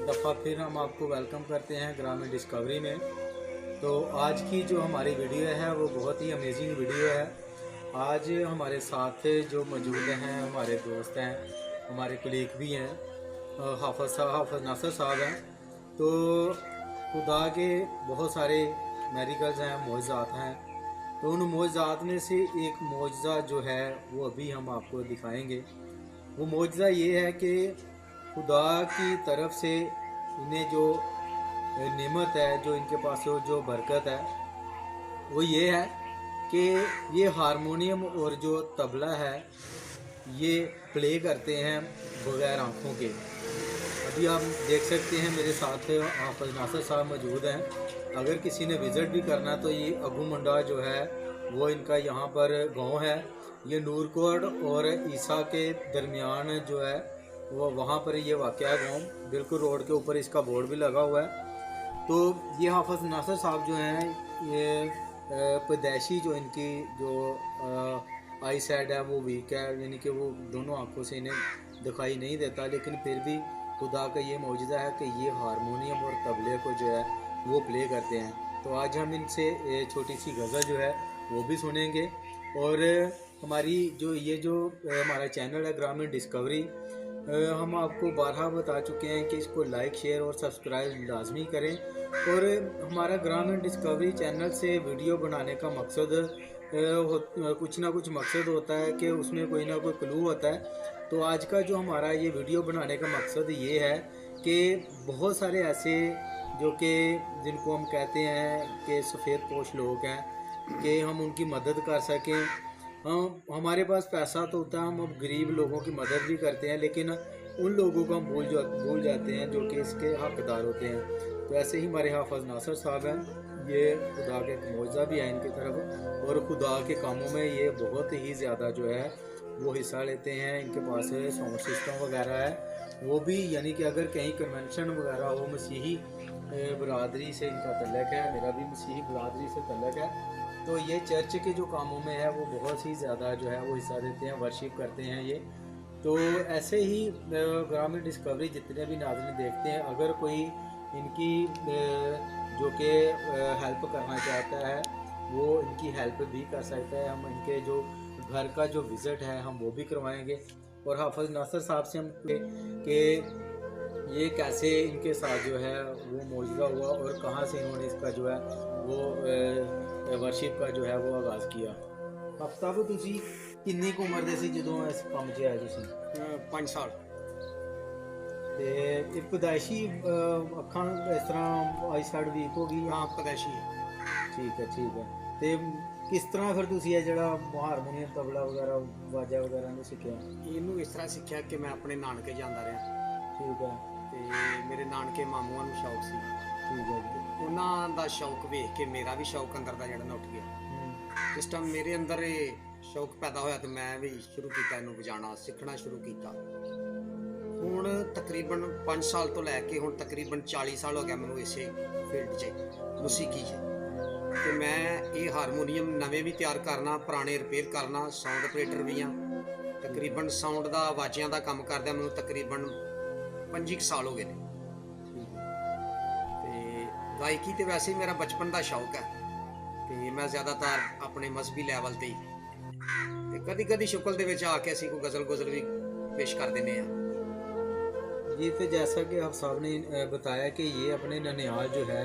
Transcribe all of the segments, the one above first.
दफ़ा फिर हम आपको वेलकम करते हैं ग्रामीण डिस्कवरी में। तो आज की जो हमारी वीडियो है वो बहुत ही अमेजिंग वीडियो है। आज हमारे साथ जो मौजूद हैं हमारे दोस्त हैं, हमारे कलीग भी हैं, हाफिज़ नासर साहब हैं। तो खुदा के बहुत सारे मेरिकल्स हैं, मोज़ात हैं। तो उन मोज़ात में से एक मोज़ा जो है वो अभी हम आपको दिखाएंगे। वो मोज़ा ये है कि खुदा की तरफ से इन्हें जो नेमत है, जो इनके पास जो बरकत है, वो ये है कि ये हारमोनियम और जो तबला है ये प्ले करते हैं बगैर आँखों के। अभी आप देख सकते हैं मेरे साथ हाफिज़ नासर साहब मौजूद हैं। अगर किसी ने विज़िट भी करना तो ये अबू मंडा जो है वो इनका यहाँ पर गांव है। ये नूरकोट और ईसा के दरमियान जो है वो वहाँ पर ये वाक़या गांव, बिल्कुल रोड के ऊपर इसका बोर्ड भी लगा हुआ है। तो ये हाफिज़ नासर साहब जो हैं ये पैदाइशी जो इनकी जो आई साइड है वो वीक है, यानी कि वो दोनों आंखों से इन्हें दिखाई नहीं देता, लेकिन फिर भी खुदा का ये मौजूदा है कि ये हारमोनियम और तबले को जो है वो प्ले करते हैं। तो आज हम इनसे छोटी सी गज़ल जो है वो भी सुनेंगे। और हमारी जो ये जो हमारा चैनल है ग्रामीण डिस्कवरी, हम आपको बारहा बता चुके हैं कि इसको लाइक शेयर और सब्सक्राइब लाजमी करें। और हमारा ग्रामीण डिस्कवरी चैनल से वीडियो बनाने का मकसद कुछ ना कुछ मकसद होता है कि उसमें कोई ना कोई क्लू होता है। तो आज का जो हमारा ये वीडियो बनाने का मकसद ये है कि बहुत सारे ऐसे जो कि जिनको हम कहते हैं कि सफ़ेद पोश लोग हैं, कि हम उनकी मदद कर सकें। हमारे पास पैसा तो होता है, हम अब गरीब लोगों की मदद भी करते हैं, लेकिन उन लोगों को हम भूल जाते हैं जो कि इसके हकदार होते हैं। तो ऐसे ही हमारे हाफिज़ नासर साहब हैं, ये खुदा के एक मौजज़ा भी है इनकी तरफ, और खुदा के कामों में ये बहुत ही ज़्यादा जो है वो हिस्सा लेते हैं। इनके पास साउंड सिस्टम वगैरह है वो भी, यानी कि अगर कहीं कन्वेंशन वगैरह हो, मसीही बरादरी से इनका तल्लक है, मेरा भी मसीही बरादरी से तल्लक है। तो ये चर्च के जो कामों में है वो बहुत ही ज़्यादा जो है वो हिस्सा देते हैं, वर्शिप करते हैं ये। तो ऐसे ही ग्रामीण डिस्कवरी जितने भी नाज़रीन देखते हैं, अगर कोई इनकी जो कि हेल्प करना चाहता है वो इनकी हेल्प भी कर सकता है। हम इनके जो घर का जो विज़िट है हम वो भी करवाएंगे। और हाफिज़ नासर साहब से हम कि ये कैसे इनके साथ जो है वो मौजूदा हुआ और कहाँ से इन्होंने इसका जो है वो वर्शिप का जो है वो आगाज़ किया। हफ्ता को तुसी किन्नी कुछ उम्र दे सी जदों इस काम 'ਚ आए तुसी? 5 साल। ते ਇਹ पैदाइशी ਅੱਖਾਂ ਇਸ ਤਰ੍ਹਾਂ ਆਈ ਸਾਈਡ ਵੀਕ ਹੋ ਗਈ? हाँ पैदाइशी है। ਠੀਕ ਹੈ, ਠੀਕ ਹੈ। ਤੇ ਕਿਸ ਤਰ੍ਹਾਂ ਫਿਰ ਤੁਸੀਂ ਇਹ ਜਿਹੜਾ ਹਾਰਮੋਨੀਅਮ ਤਬਲਾ ਵਗੈਰਾ ਵਾਜਾ ਵਗੈਰਾ ਨੂੰ ਸਿੱਖਿਆ? ਇਹਨੂੰ ਇਸ ਤਰ੍ਹਾਂ ਸਿੱਖਿਆ ਕਿ ਮੈਂ ਆਪਣੇ ਨਾਨਕੇ ਜਾਂਦਾ ਰਿਹਾ ਠੀਕ ਹੈ, ਤੇ ਮੇਰੇ ਨਾਨਕੇ ਮਾਮੂਆਂ ਨੂੰ ਸ਼ੌਕ ਸੀ। ਠੀਕ ਹੈ ਜੀ। ਉਹਨਾਂ ਦਾ ਸ਼ੌਕ ਵੇਖ ਕੇ ਮੇਰਾ ਵੀ ਸ਼ੌਕ ਅੰਦਰ ਦਾ ਜਿਹੜਾ ਨਾ ਉੱਠ ਗਿਆ। ਜਿਸ ਟਾਈਮ ਮੇਰੇ ਅੰਦਰ ਇਹ ਸ਼ੌਕ ਪੈਦਾ ਹੋਇਆ ਤੇ ਮੈਂ ਵੀ ਸ਼ੁਰੂ ਕੀਤਾ ਇਹਨੂੰ ਵਜਾਉਣਾ, ਸਿੱਖਣਾ ਸ਼ੁਰੂ ਕੀਤਾ। ਹੁਣ ਤਕਰੀਬਨ 5 ਸਾਲ ਤੋਂ ਲੈ ਕੇ ਹੁਣ ਤਕਰੀਬਨ 40 ਸਾਲ ਹੋ ਗਿਆ ਮੈਨੂੰ ਇਸੇ ਫੀਲਡ 'ਚ ਮੂਸੀਕੀ 'ਚ। ਤੇ ਮੈਂ ਇਹ ਹਾਰਮੋਨੀਅਮ ਨਵੇਂ ਵੀ ਤਿਆਰ ਕਰਨਾ, ਪੁਰਾਣੇ ਰਿਪੇਅਰ ਕਰਨਾ, ਸਾਊਂਡ ਆਪਰੇਟਰ ਵੀ ਹਾਂ। ਤਕਰੀਬਨ ਸਾਊਂਡ ਦਾ ਆਵਾਜ਼ਾਂ ਦਾ ਕੰਮ ਕਰਦਿਆਂ ਮੈਨੂੰ ਤਕਰੀਬਨ 25 ਸਾਲ ਹੋ ਗਏ ਨੇ। ਤੇ ਗਾਇਕੀ ਤੇ ਵੈਸੇ ਹੀ ਮੇਰਾ ਬਚਪਨ ਦਾ ਸ਼ੌਕ ਹੈ ਤੇ ਮੈਂ ਜ਼ਿਆਦਾਤਰ ਆਪਣੇ ਮਜ਼ਹਬੀ ਲੈਵਲ ਤੇ ਹੀ ਤੇ ਕਦੀ ਕਦੀ ਸ਼ੁਕਲ ਦੇ ਵਿੱਚ ਆ ਕੇ ਅਸੀਂ ਕੋਈ ਗਜ਼ਲ ਵੀ पेश कर देने हैं जी। तो जैसा कि आप साहब ने बताया कि ये अपने ननिहाल जो है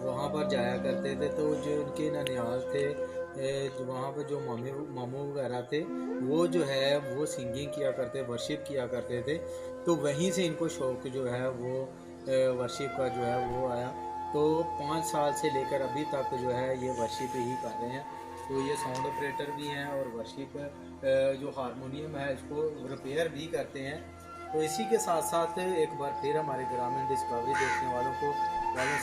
वहाँ पर जाया करते थे, तो जो उनके ननिहाल थे वहाँ पर जो मामू वगैरह थे वो जो है वो सिंगिंग किया करते, वर्शिप किया करते थे। तो वहीं से इनको शौक़ जो है वो वर्शिप का जो है वो आया। तो 5 साल से लेकर अभी तक जो है ये वर्शिप ही कर रहे हैं। तो ये साउंड ऑपरेटर भी हैं और वर्शिप जो हारमोनियम है इसको रिपेयर भी करते हैं। तो इसी के साथ साथ एक बार फिर हमारे ग्रामीण डिस्कवरी देखने वालों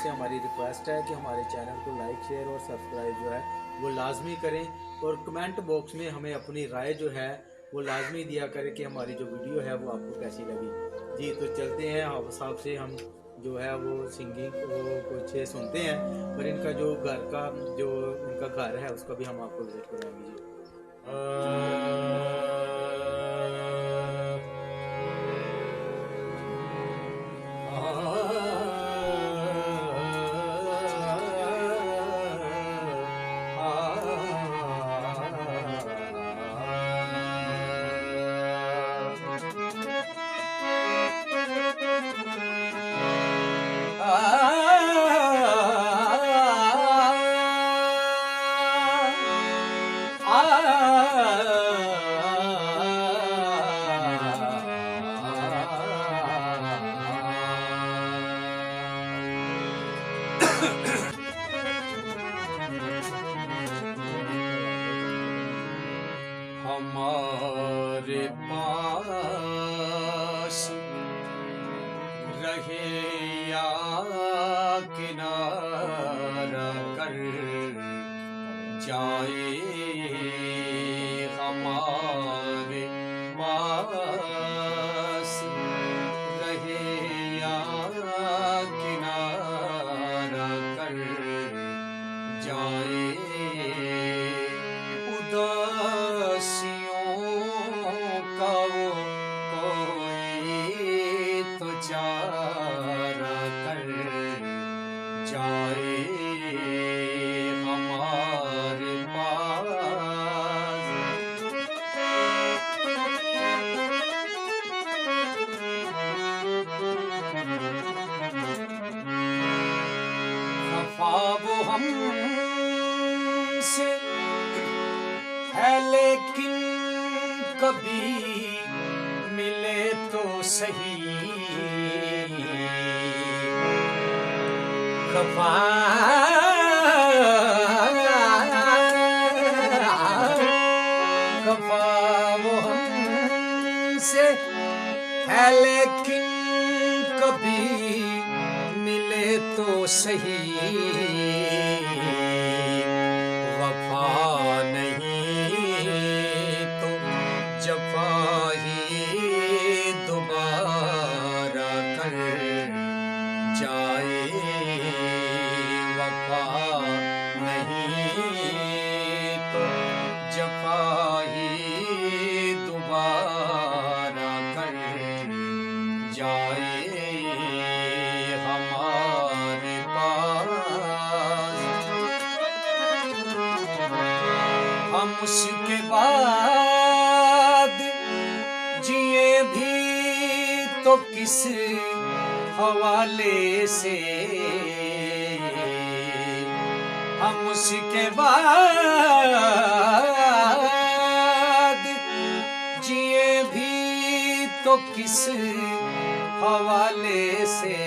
से हमारी रिक्वेस्ट है कि हमारे चैनल को लाइक शेयर और सब्सक्राइब जो है वो लाजमी करें, और कमेंट बॉक्स में हमें अपनी राय जो है वो लाजमी दिया करें कि हमारी जो वीडियो है वो आपको कैसी लगी। जी तो चलते हैं हाफिज़ साहब से हम जो है वो सिंगिंग वो कुछ सुनते हैं, और इनका जो घर का जो इनका घर है उसका भी हम आपको विजिट कराएंगे। जी हमारे पास रहे या किनारा कर जाए, हमारे पास रहे या किनारा कर जाए, उदासियों का वो कोई तो चारा कर जाए, हमारे पास। खफा वो हमसे है लेकिन कभी मिले तो सही, खफा खफा वो हमसे है लेकिन कभी मिले तो सही, वफा नहीं तो जफा ही दोबारा कर जाए, वफा नहीं तो जफा ही दोबारा कर जाए, हमारे पास। हम उसके बाद जिए भी तो किस हवाले से, हम उसके बाद जिए भी तो किस हवाले से,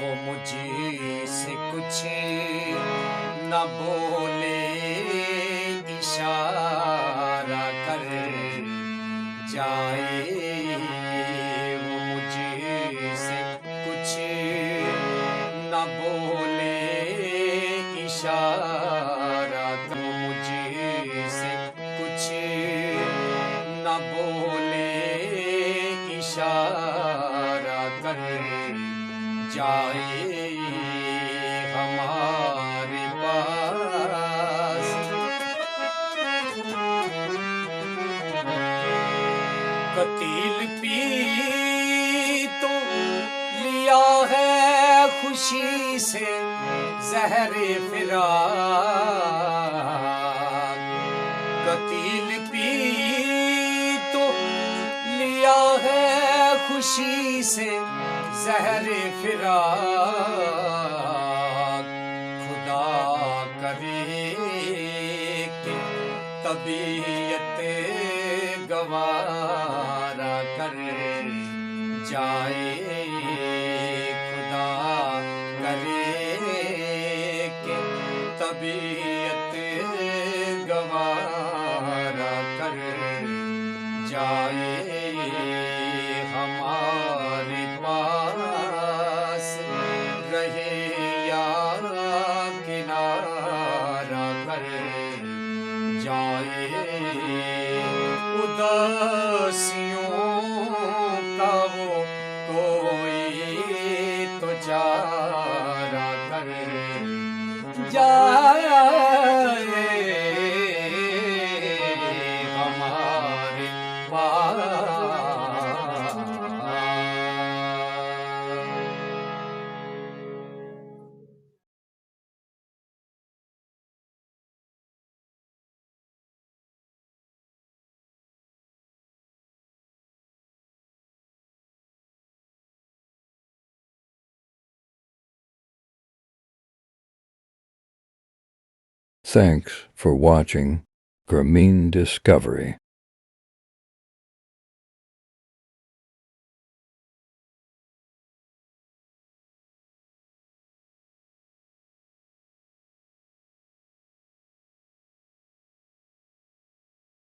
वो मुझसे कुछ न बोले इशारा कर जाए, वो मुझसे कुछ न बोले इशारा, वो मुझसे कुछ न बोले इशारा कर जाए, हमारे पास। कतील पी तो लिया है खुशी से ज़हरे फिराक, कतील पी तो लिया है खुशी से ज़हरे फिराक, खुदा करे कि तबीयत गवारा कर जाए, खुदा करे कि तबीयत गवारा कर जाए, हमारे पास रहे या किनारा कर जाए, उदासियों का वो कोई तो चारा कर जाए, हमारे पास। Thanks for watching Grameen Discovery.